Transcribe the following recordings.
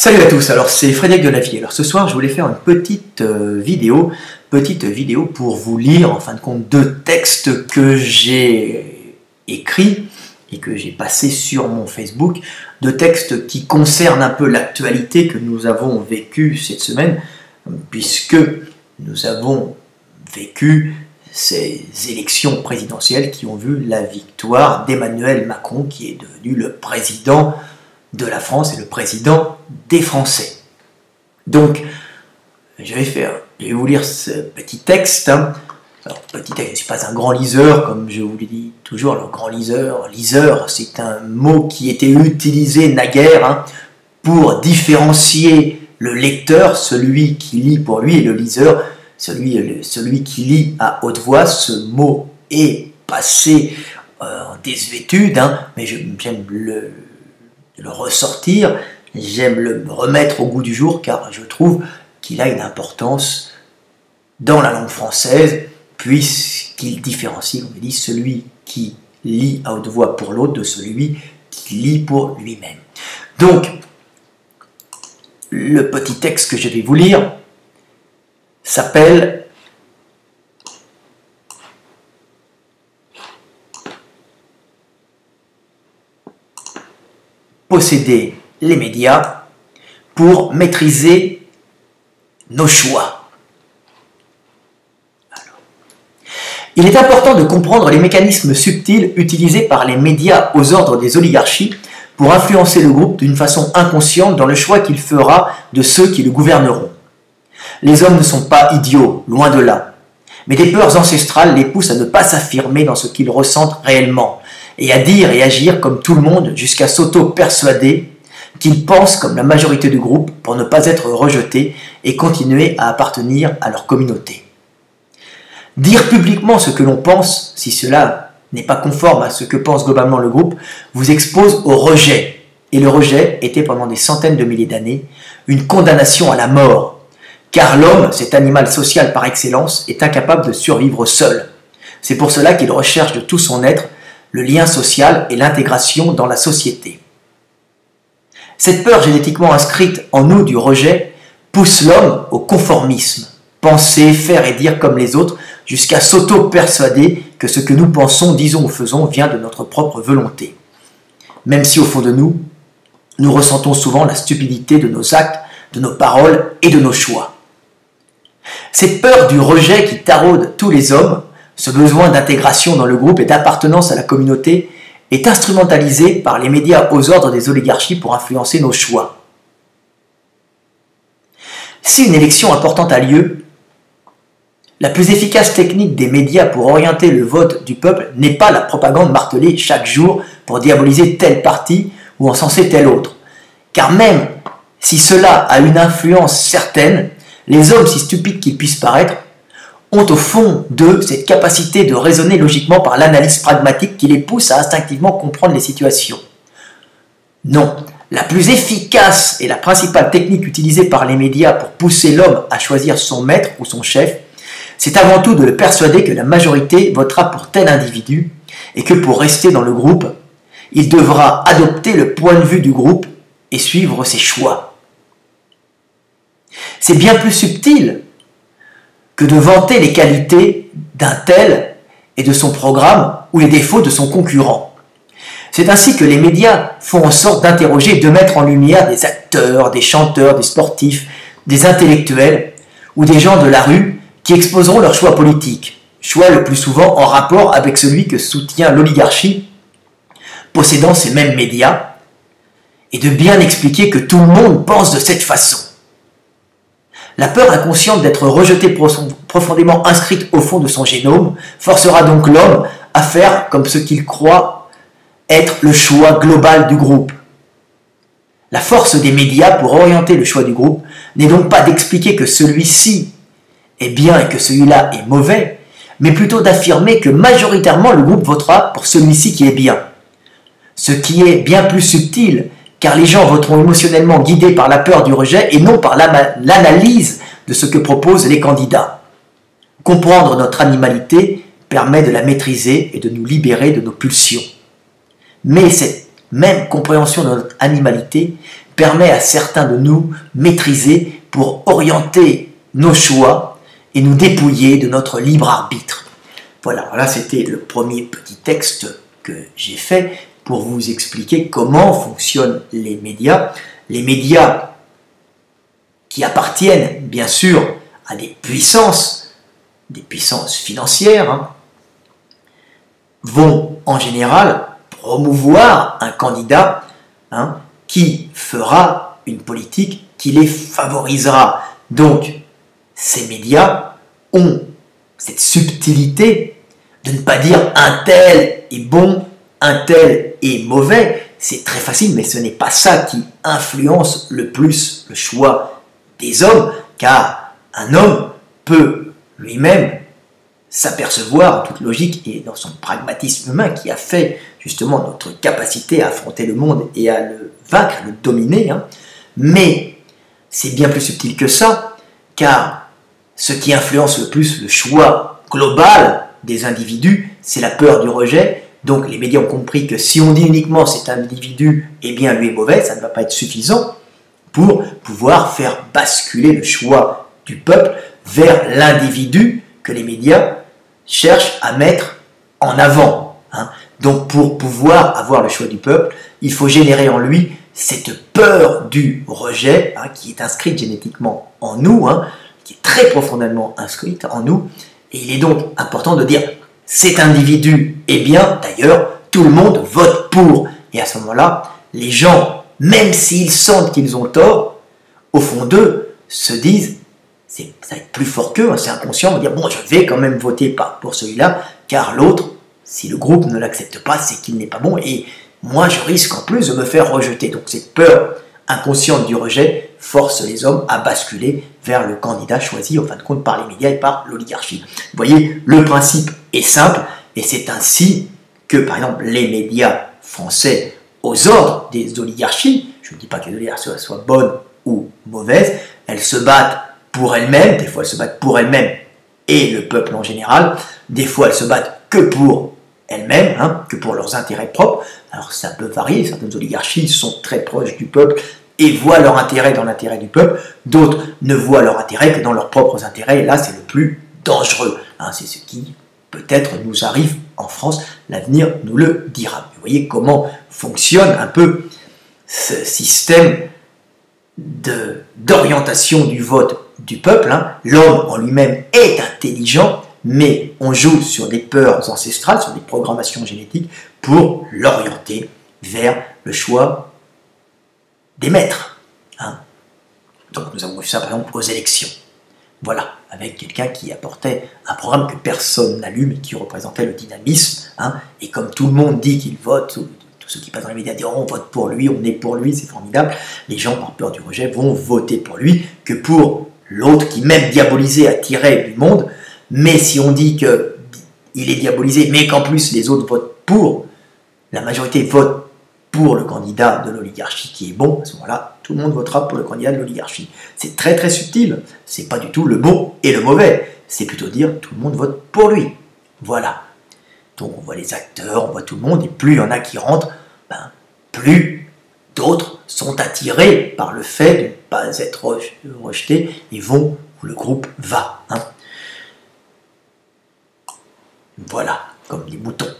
Salut à tous, alors c'est Frédéric Delavier. Alors ce soir je voulais faire une petite vidéo pour vous lire en fin de compte deux textes que j'ai écrits et que j'ai passés sur mon Facebook, deux textes qui concernent un peu l'actualité que nous avons vécue cette semaine, puisque nous avons vécu ces élections présidentielles qui ont vu la victoire d'Emmanuel Macron, qui est devenu le président de la France et le président des Français. Donc, je vais vous lire ce petit texte. Alors, petit texte, je ne suis pas un grand liseur, comme je vous le dis toujours, le grand liseur, c'est un mot qui était utilisé naguère pour différencier le lecteur, celui qui lit pour lui, et le liseur, celui qui lit à haute voix. Ce mot est passé en désuétude, mais j'aime le ressortir, j'aime le remettre au goût du jour, car je trouve qu'il a une importance dans la langue française, puisqu'il différencie, on dit, celui qui lit à haute voix pour l'autre de celui qui lit pour lui-même. Donc, le petit texte que je vais vous lire s'appelle posséder les médias pour maîtriser nos choix. Alors, il est important de comprendre les mécanismes subtils utilisés par les médias aux ordres des oligarchies pour influencer le groupe d'une façon inconsciente dans le choix qu'il fera de ceux qui le gouverneront. Les hommes ne sont pas idiots, loin de là, mais des peurs ancestrales les poussent à ne pas s'affirmer dans ce qu'ils ressentent réellement, et à dire et agir comme tout le monde jusqu'à s'auto-persuader qu'ils pensent comme la majorité du groupe pour ne pas être rejetés et continuer à appartenir à leur communauté. Dire publiquement ce que l'on pense, si cela n'est pas conforme à ce que pense globalement le groupe, vous expose au rejet. Et le rejet était pendant des centaines de milliers d'années une condamnation à la mort, car l'homme, cet animal social par excellence, est incapable de survivre seul. C'est pour cela qu'il recherche de tout son être le lien social et l'intégration dans la société. Cette peur génétiquement inscrite en nous du rejet pousse l'homme au conformisme, penser, faire et dire comme les autres, jusqu'à s'auto-persuader que ce que nous pensons, disons ou faisons vient de notre propre volonté. Même si au fond de nous, nous ressentons souvent la stupidité de nos actes, de nos paroles et de nos choix. Cette peur du rejet qui taraude tous les hommes, ce besoin d'intégration dans le groupe et d'appartenance à la communauté est instrumentalisé par les médias aux ordres des oligarchies pour influencer nos choix. Si une élection importante a lieu, la plus efficace technique des médias pour orienter le vote du peuple n'est pas la propagande martelée chaque jour pour diaboliser tel parti ou encenser tel autre. Car même si cela a une influence certaine, les hommes, si stupides qu'ils puissent paraître, ont au fond d'eux cette capacité de raisonner logiquement par l'analyse pragmatique qui les pousse à instinctivement comprendre les situations. Non, la plus efficace et la principale technique utilisée par les médias pour pousser l'homme à choisir son maître ou son chef, c'est avant tout de le persuader que la majorité votera pour tel individu et que pour rester dans le groupe, il devra adopter le point de vue du groupe et suivre ses choix. C'est bien plus subtil que de vanter les qualités d'un tel et de son programme ou les défauts de son concurrent. C'est ainsi que les médias font en sorte d'interroger et de mettre en lumière des acteurs, des chanteurs, des sportifs, des intellectuels ou des gens de la rue qui exposeront leurs choix politiques, choix le plus souvent en rapport avec celui que soutient l'oligarchie possédant ces mêmes médias, et de bien expliquer que tout le monde pense de cette façon. La peur inconsciente d'être rejeté profondément inscrite au fond de son génome forcera donc l'homme à faire comme ce qu'il croit être le choix global du groupe. La force des médias pour orienter le choix du groupe n'est donc pas d'expliquer que celui-ci est bien et que celui-là est mauvais, mais plutôt d'affirmer que majoritairement le groupe votera pour celui-ci qui est bien. Ce qui est bien plus subtil, car les gens voteront émotionnellement guidés par la peur du rejet et non par l'analyse de ce que proposent les candidats. Comprendre notre animalité permet de la maîtriser et de nous libérer de nos pulsions. Mais cette même compréhension de notre animalité, permet à certains de nous maîtriser pour orienter nos choix et nous dépouiller de notre libre arbitre. Voilà, là c'était le premier petit texte que j'ai fait pour vous expliquer comment fonctionnent les médias. Les médias qui appartiennent bien sûr à des puissances financières, vont en général promouvoir un candidat qui fera une politique qui les favorisera. Donc, ces médias ont cette subtilité de ne pas dire un tel est bon, un tel est mauvais. C'est très facile, mais ce n'est pas ça qui influence le plus le choix des hommes, car un homme peut lui-même s'apercevoir en toute logique et dans son pragmatisme humain qui a fait justement notre capacité à affronter le monde et à le vaincre, le dominer. Mais c'est bien plus subtil que ça, car ce qui influence le plus le choix global des individus, c'est la peur du rejet. Donc les médias ont compris que si on dit uniquement cet individu, eh bien lui est mauvais, ça ne va pas être suffisant pour pouvoir faire basculer le choix du peuple vers l'individu que les médias cherchent à mettre en avant. Donc pour pouvoir avoir le choix du peuple, il faut générer en lui cette peur du rejet qui est inscrite génétiquement en nous, qui est très profondément inscrite en nous. Et il est donc important de dire cet individu est bien, d'ailleurs, tout le monde vote pour. Et à ce moment-là, les gens, même s'ils sentent qu'ils ont tort, au fond d'eux, se disent, ça va être plus fort qu'eux, c'est inconscient, on va dire, bon, je vais quand même voter pour celui-là, car l'autre, si le groupe ne l'accepte pas, c'est qu'il n'est pas bon, et moi, je risque en plus de me faire rejeter. Donc cette peur inconsciente du rejet force les hommes à basculer vers le candidat choisi, en fin de compte, par les médias et par l'oligarchie. Vous voyez, le principe est simple, et c'est ainsi que, par exemple, les médias français aux ordres des oligarchies, je ne dis pas que les oligarchies soient bonnes ou mauvaises, elles se battent pour elles-mêmes, des fois elles se battent pour elles-mêmes et le peuple en général, des fois elles se battent que pour elles-mêmes, que pour leurs intérêts propres. Alors ça peut varier, certaines oligarchies sont très proches du peuple et voient leur intérêt dans l'intérêt du peuple, d'autres ne voient leur intérêt que dans leurs propres intérêts, et là c'est le plus dangereux. C'est ce qui peut-être nous arrive en France, l'avenir nous le dira. Vous voyez comment fonctionne un peu ce système d'orientation du vote du peuple. L'homme en lui-même est intelligent, mais on joue sur des peurs ancestrales, sur des programmations génétiques pour l'orienter vers le choix des maîtres. Donc nous avons vu ça par exemple aux élections. Voilà, avec quelqu'un qui apportait un programme que personne n'allume et qui représentait le dynamisme. Et comme tout le monde dit qu'il vote, tous ceux qui passent dans les médias disent on vote pour lui, on est pour lui, c'est formidable. Les gens, par peur du rejet, vont voter pour lui que pour l'autre qui, même diabolisé, a tiré du monde. Mais si on dit qu'il est diabolisé, mais qu'en plus les autres votent pour, la majorité vote pour le candidat de l'oligarchie qui est bon, à ce moment-là, tout le monde votera pour le candidat de l'oligarchie. C'est très très subtil, c'est pas du tout le bon et le mauvais, c'est plutôt dire tout le monde vote pour lui. Voilà. Donc on voit les acteurs, on voit tout le monde, et plus il y en a qui rentrent, plus d'autres sont attirés par le fait de ne pas être rejetés et vont où le groupe va. Voilà, comme les moutons.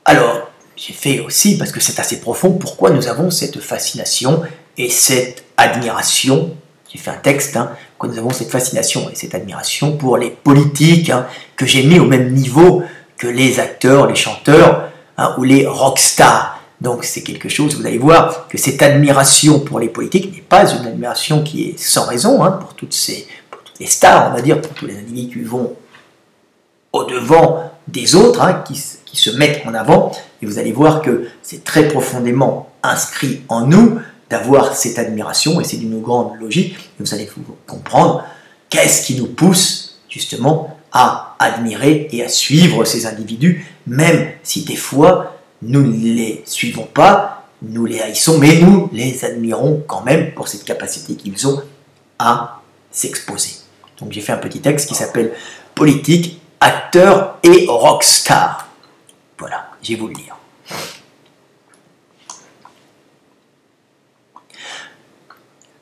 Alors, j'ai fait aussi, parce que c'est assez profond, pourquoi nous avons cette fascination et cette admiration. J'ai fait un texte, pourquoi nous avons cette fascination et cette admiration pour les politiques, que j'ai mis au même niveau que les acteurs, les chanteurs, ou les rockstars. Donc c'est quelque chose, vous allez voir, que cette admiration pour les politiques n'est pas une admiration qui est sans raison, pour toutes les stars, on va dire, pour tous les individus qui vont au-devant des autres, qui se mettent en avant, et vous allez voir que c'est très profondément inscrit en nous d'avoir cette admiration, et c'est d'une grande logique, et vous allez comprendre qu'est-ce qui nous pousse justement à admirer et à suivre ces individus, même si des fois nous ne les suivons pas, nous les haïssons, mais nous les admirons quand même pour cette capacité qu'ils ont à s'exposer. Donc j'ai fait un petit texte qui s'appelle « Politique, acteurs et rockstar ». Voilà, j'ai voulu le lire.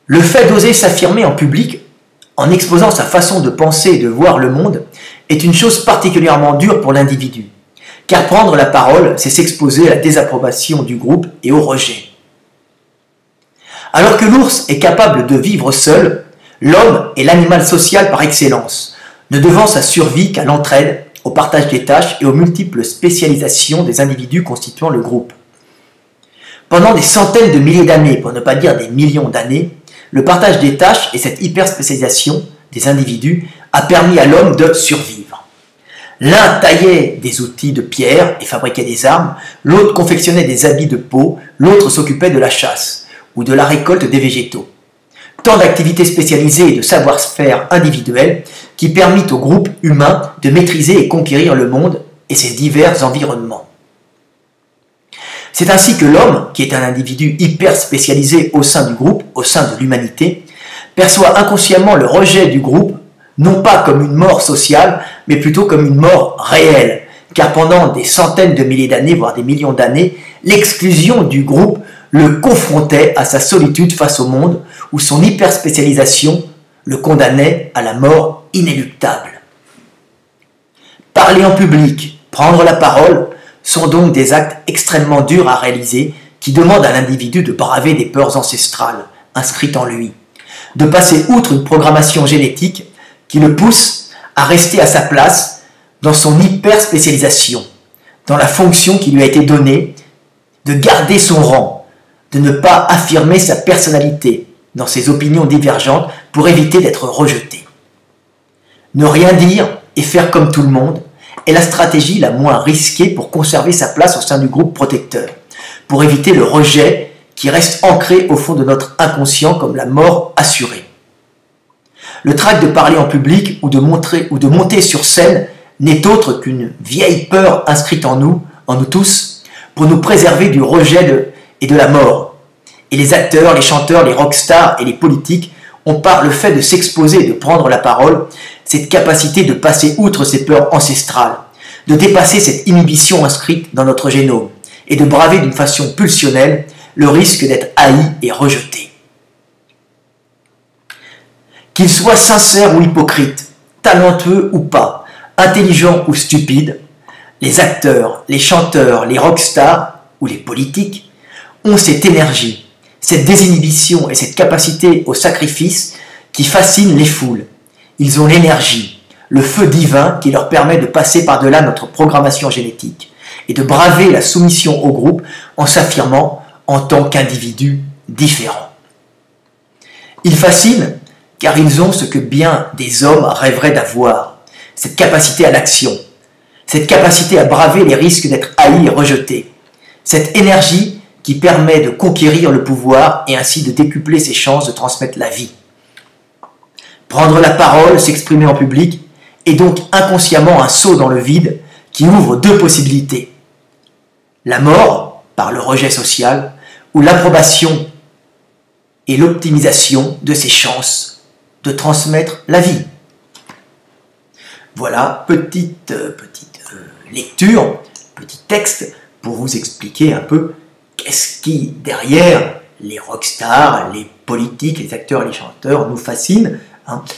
Le fait d'oser s'affirmer en public, en exposant sa façon de penser et de voir le monde, est une chose particulièrement dure pour l'individu. Car prendre la parole, c'est s'exposer à la désapprobation du groupe et au rejet. Alors que l'ours est capable de vivre seul, l'homme est l'animal social par excellence, ne devant sa survie qu'à l'entraide, au partage des tâches et aux multiples spécialisations des individus constituant le groupe. Pendant des centaines de milliers d'années, pour ne pas dire des millions d'années, le partage des tâches et cette hyperspécialisation des individus a permis à l'homme de survivre. L'un taillait des outils de pierre et fabriquait des armes, l'autre confectionnait des habits de peau, l'autre s'occupait de la chasse ou de la récolte des végétaux. Tant d'activités spécialisées et de savoir-faire individuels qui permirent au groupe humain de maîtriser et conquérir le monde et ses divers environnements. C'est ainsi que l'homme, qui est un individu hyper spécialisé au sein du groupe, au sein de l'humanité, perçoit inconsciemment le rejet du groupe, non pas comme une mort sociale, mais plutôt comme une mort réelle, car pendant des centaines de milliers d'années, voire des millions d'années, l'exclusion du groupe le confrontait à sa solitude face au monde, où son hyperspécialisation le condamnait à la mort inéluctable. Parler en public, prendre la parole, sont donc des actes extrêmement durs à réaliser qui demandent à l'individu de braver des peurs ancestrales inscrites en lui, de passer outre une programmation génétique qui le pousse à rester à sa place dans son hyperspécialisation, dans la fonction qui lui a été donnée, de garder son rang, de ne pas affirmer sa personnalité dans ses opinions divergentes pour éviter d'être rejeté. Ne rien dire et faire comme tout le monde est la stratégie la moins risquée pour conserver sa place au sein du groupe protecteur, pour éviter le rejet qui reste ancré au fond de notre inconscient comme la mort assurée. Le trac de parler en public ou de monter sur scène n'est autre qu'une vieille peur inscrite en nous tous, pour nous préserver du rejet et de la mort. Et les acteurs, les chanteurs, les rockstars et les politiques ont par le fait de s'exposer et de prendre la parole, cette capacité de passer outre ces peurs ancestrales, de dépasser cette inhibition inscrite dans notre génome et de braver d'une façon pulsionnelle le risque d'être haï et rejeté. Qu'ils soient sincères ou hypocrites, talentueux ou pas, intelligents ou stupides, les acteurs, les chanteurs, les rockstars ou les politiques ont cette énergie, cette désinhibition et cette capacité au sacrifice qui fascinent les foules. Ils ont l'énergie, le feu divin qui leur permet de passer par-delà notre programmation génétique et de braver la soumission au groupe en s'affirmant en tant qu'individus différents. Ils fascinent car ils ont ce que bien des hommes rêveraient d'avoir, cette capacité à l'action, cette capacité à braver les risques d'être haïs et rejetés, cette énergie qui permet de conquérir le pouvoir et ainsi de décupler ses chances de transmettre la vie. Prendre la parole, s'exprimer en public, est donc inconsciemment un saut dans le vide qui ouvre deux possibilités. La mort, par le rejet social, ou l'approbation et l'optimisation de ses chances de transmettre la vie. Voilà, petite lecture, petit texte pour vous expliquer un peu qu'est-ce qui, derrière les rockstars, les politiques, les acteurs et les chanteurs, nous fascine.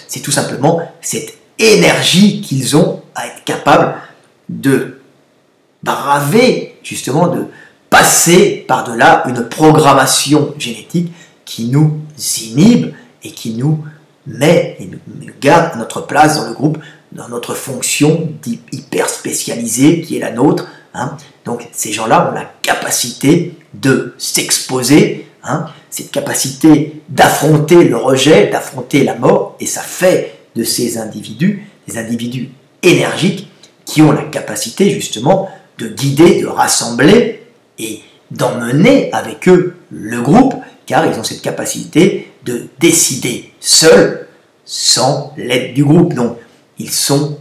C'est tout simplement cette énergie qu'ils ont à être capables de braver, justement, de passer par-delà une programmation génétique qui nous inhibe et qui nous met et nous garde à notre place dans le groupe, dans notre fonction hyper spécialisée qui est la nôtre. Donc ces gens-là ont la capacité de s'exposer, cette capacité d'affronter le rejet, d'affronter la mort, et ça fait de ces individus des individus énergiques qui ont la capacité justement de guider, de rassembler et d'emmener avec eux le groupe, car ils ont cette capacité de décider seuls sans l'aide du groupe. Donc ils sont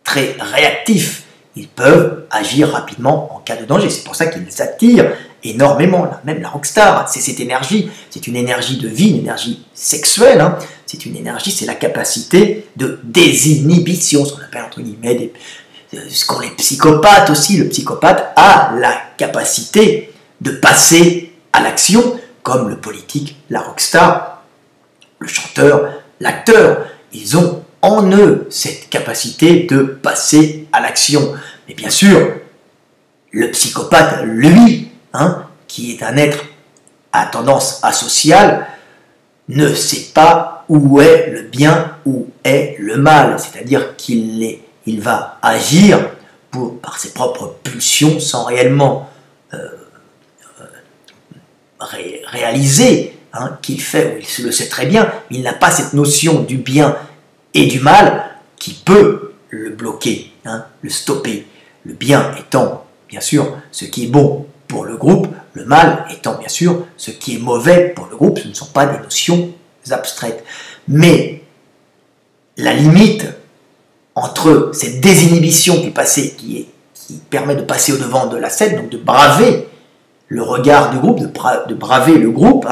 très réactifs, ils peuvent agir rapidement en cas de danger. C'est pour ça qu'ils attirent énormément, même la rockstar, c'est cette énergie, c'est une énergie de vie, une énergie sexuelle, c'est une énergie, c'est la capacité de désinhibition, ce qu'on appelle entre guillemets, ce qu'ont les psychopathes aussi. Le psychopathe a la capacité de passer à l'action comme le politique, la rockstar, le chanteur, l'acteur. Ils ont en eux cette capacité de passer à l'action. Mais bien sûr, le psychopathe, lui, qui est un être à tendance asociale, ne sait pas où est le bien, où est le mal. C'est-à-dire qu'il va agir par ses propres pulsions sans réellement réaliser qu'il fait, ou il le sait très bien, mais il n'a pas cette notion du bien et du mal qui peut le bloquer, le stopper. Le bien étant, bien sûr, ce qui est bon pour le groupe, le mal étant, bien sûr, ce qui est mauvais pour le groupe. Ce ne sont pas des notions abstraites. Mais la limite entre cette désinhibition qui permet de passer au devant de la scène, donc de braver le regard du groupe, de braver le groupe,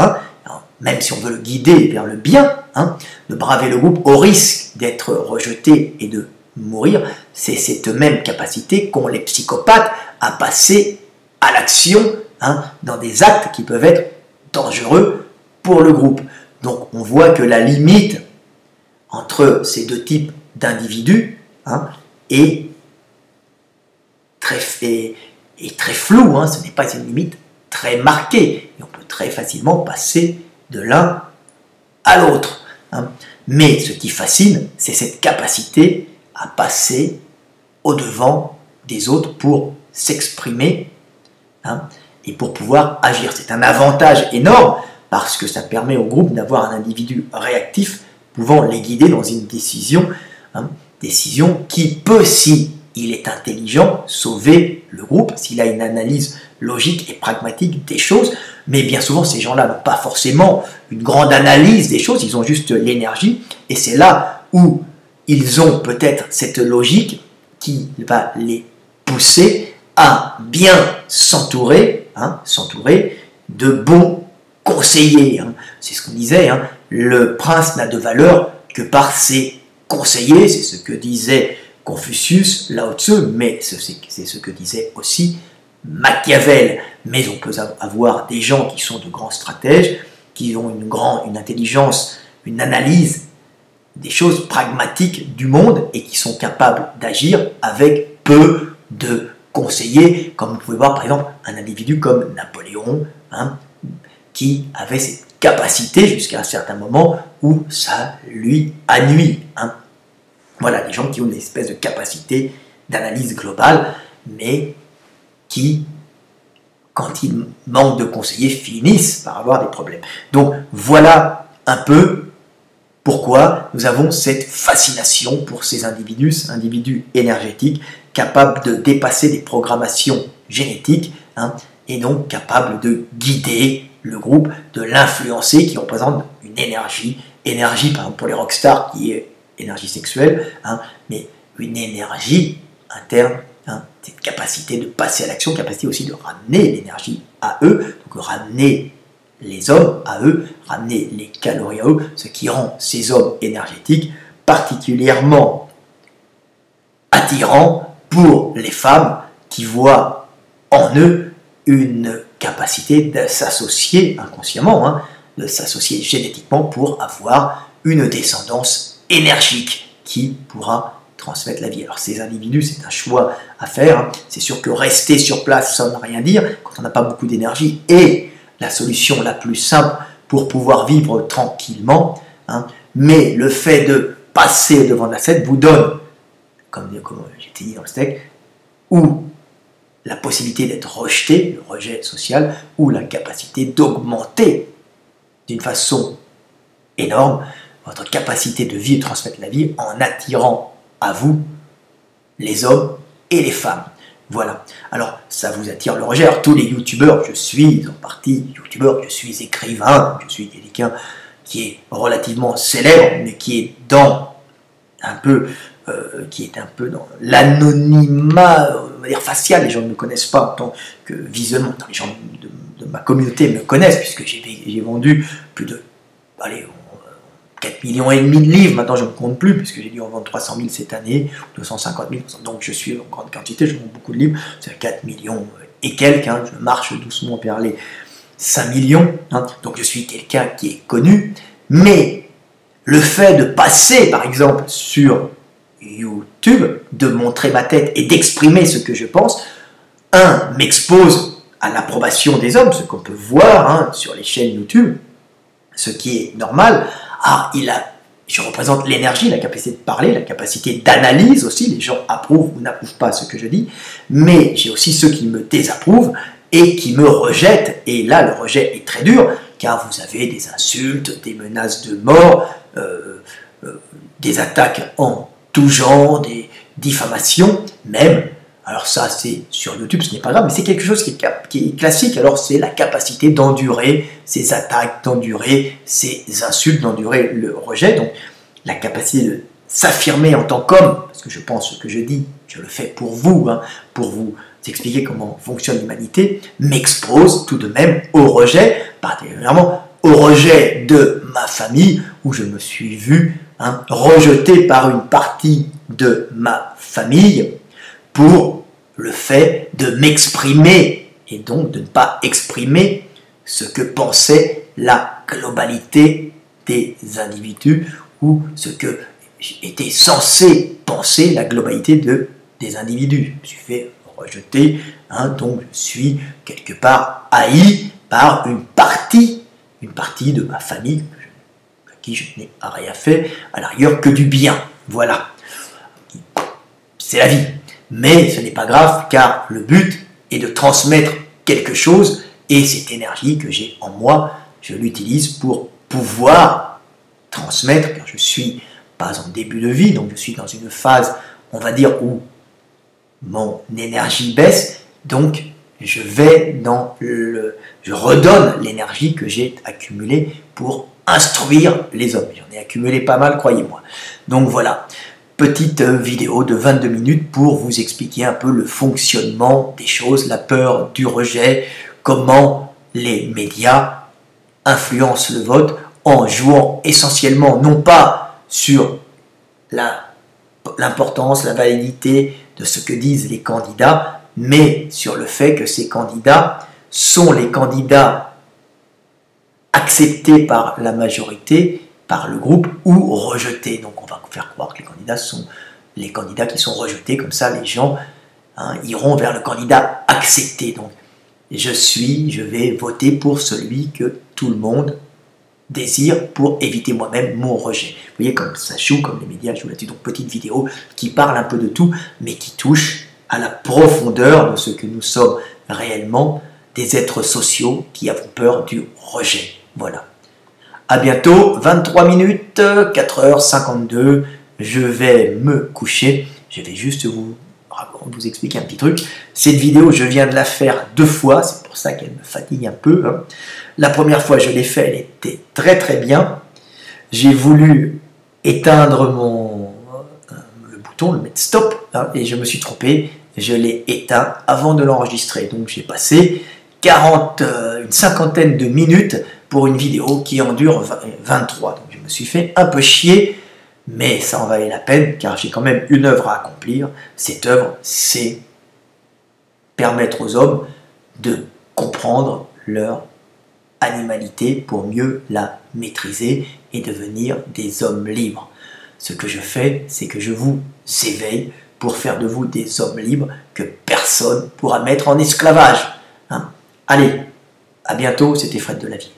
même si on veut le guider vers le bien, de braver le groupe au risque d'être rejeté et de mourir, c'est cette même capacité qu'ont les psychopathes à passer à l'action dans des actes qui peuvent être dangereux pour le groupe. Donc on voit que la limite entre ces deux types d'individus est très floue, ce n'est pas une limite très marquée, et on peut très facilement passer de l'un à l'autre. Mais ce qui fascine, c'est cette capacité à passer au-devant des autres pour s'exprimer et pour pouvoir agir. C'est un avantage énorme parce que ça permet au groupe d'avoir un individu réactif pouvant les guider dans une décision, décision qui peut, si il est intelligent, sauver le groupe, s'il a une analyse logique et pragmatique des choses. Mais bien souvent, ces gens-là n'ont pas forcément une grande analyse des choses, ils ont juste l'énergie, et c'est là où ils ont peut-être cette logique qui va les pousser à bien s'entourer, de bons conseillers. C'est ce qu'on disait, le prince n'a de valeur que par ses conseillers, c'est ce que disait Confucius, Lao Tzu, mais c'est ce que disait aussi Machiavel. Mais on peut avoir des gens qui sont de grands stratèges, qui ont une intelligence, une analyse des choses pragmatiques du monde et qui sont capables d'agir avec peu de conseillers, comme vous pouvez voir par exemple un individu comme Napoléon, qui avait cette capacité jusqu'à un certain moment où ça lui a nui. Voilà, des gens qui ont une espèce de capacité d'analyse globale, mais qui, quand ils manquent de conseillers, finissent par avoir des problèmes. Donc voilà un peu pourquoi nous avons cette fascination pour ces individus énergétiques, capables de dépasser des programmations génétiques, et donc capables de guider le groupe, de l'influencer, qui représente une énergie, par exemple pour les rockstars qui est énergie sexuelle, mais une énergie interne, cette capacité de passer à l'action, capacité aussi de ramener l'énergie à eux, donc ramener les hommes à eux, ramener les calories à eux, ce qui rend ces hommes énergétiques particulièrement attirants pour les femmes qui voient en eux une capacité de s'associer inconsciemment, de s'associer génétiquement pour avoir une descendance énergique qui pourra transmettre la vie. Alors ces individus, c'est un choix à faire. C'est sûr que rester sur place, ça ne veut rien dire quand on n'a pas beaucoup d'énergie, et la solution la plus simple pour pouvoir vivre tranquillement. Mais le fait de passer devant la scène vous donne, comme j'ai dit dans le steak, ou la possibilité d'être rejeté, le rejet social, ou la capacité d'augmenter d'une façon énorme votre capacité de vie et de transmettre la vie en attirant à vous les hommes et les femmes. Voilà. Alors, ça vous attire le rejet. Alors, tous les youtubeurs, je suis en partie youtubeur, je suis écrivain, je suis quelqu'un qui est relativement célèbre, mais qui est un peu dans l'anonymat, on va dire facial. Les gens ne me connaissent pas en tant que visuellement. Les gens de ma communauté me connaissent, puisque j'ai vendu plus de 4,5 millions de livres. Maintenant, je ne compte plus, puisque j'ai dû en vendre 300 000 cette année, 250 000. Donc, je suis en grande quantité, je vends beaucoup de livres. C'est 4 millions et quelques. Je marche doucement vers les 5 millions, hein, donc je suis quelqu'un qui est connu, mais le fait de passer, par exemple, sur YouTube, de montrer ma tête et d'exprimer ce que je pense, m'expose à l'approbation des hommes, ce qu'on peut voir hein, sur les chaînes YouTube, ce qui est normal. Je représente l'énergie, la capacité de parler, la capacité d'analyse aussi, les gens approuvent ou n'approuvent pas ce que je dis, mais j'ai aussi ceux qui me désapprouvent et qui me rejettent, et là le rejet est très dur, car vous avez des insultes, des menaces de mort, des attaques en tout genre, des diffamations, même. Alors ça, c'est sur YouTube, ce n'est pas grave, mais c'est quelque chose qui est classique. Alors c'est la capacité d'endurer ces attaques, d'endurer ces insultes, d'endurer le rejet. Donc la capacité de s'affirmer en tant qu'homme, parce que je pense ce que je dis, je le fais pour vous, hein, pour vous expliquer comment fonctionne l'humanité, m'expose tout de même au rejet, particulièrement au rejet de ma famille, où je me suis vu hein, rejeté par une partie de ma famille pour le fait de m'exprimer et donc de ne pas exprimer ce que pensait la globalité des individus ou ce que était censé penser la globalité des individus. Je me suis fait rejeter, hein, donc je suis quelque part haï par une partie de ma famille à qui je n'ai rien fait à la rigueur que du bien. Voilà. C'est la vie. Mais ce n'est pas grave, car le but est de transmettre quelque chose, et cette énergie que j'ai en moi, je l'utilise pour pouvoir transmettre, car je suis pas en début de vie, donc je suis dans une phase, on va dire, où mon énergie baisse, donc je redonne l'énergie que j'ai accumulée pour instruire les hommes. J'en ai accumulé pas mal, croyez-moi. Donc voilà. Petite vidéo de 22 minutes pour vous expliquer un peu le fonctionnement des choses, la peur du rejet, comment les médias influencent le vote en jouant essentiellement non pas sur l'importance, la validité de ce que disent les candidats, mais sur le fait que ces candidats sont les candidats acceptés par la majorité, par le groupe, ou rejetés. Donc on va faire croire que les candidats sont les candidats qui sont rejetés, comme ça les gens hein, iront vers le candidat accepté. Donc je vais voter pour celui que tout le monde désire pour éviter moi-même mon rejet. Vous voyez comme ça joue, comme les médias jouent là-dessus. Donc petite vidéo qui parle un peu de tout, mais qui touche à la profondeur de ce que nous sommes réellement, des êtres sociaux qui avons peur du rejet. Voilà. À bientôt, 23 minutes, 4h52, je vais me coucher. Je vais juste vous expliquer un petit truc. Cette vidéo, je viens de la faire 2 fois, c'est pour ça qu'elle me fatigue un peu. Hein. La première fois, je l'ai fait, elle était très très bien. J'ai voulu éteindre le bouton, le mettre stop, hein, et je me suis trompé. Je l'ai éteint avant de l'enregistrer. Donc j'ai passé une cinquantaine de minutes pour une vidéo qui en dure 23. Donc je me suis fait un peu chier, mais ça en valait la peine, car j'ai quand même une œuvre à accomplir. Cette œuvre, c'est permettre aux hommes de comprendre leur animalité pour mieux la maîtriser et devenir des hommes libres. Ce que je fais, c'est que je vous éveille pour faire de vous des hommes libres que personne ne pourra mettre en esclavage. Hein. Allez, à bientôt, c'était Fred de la Vie.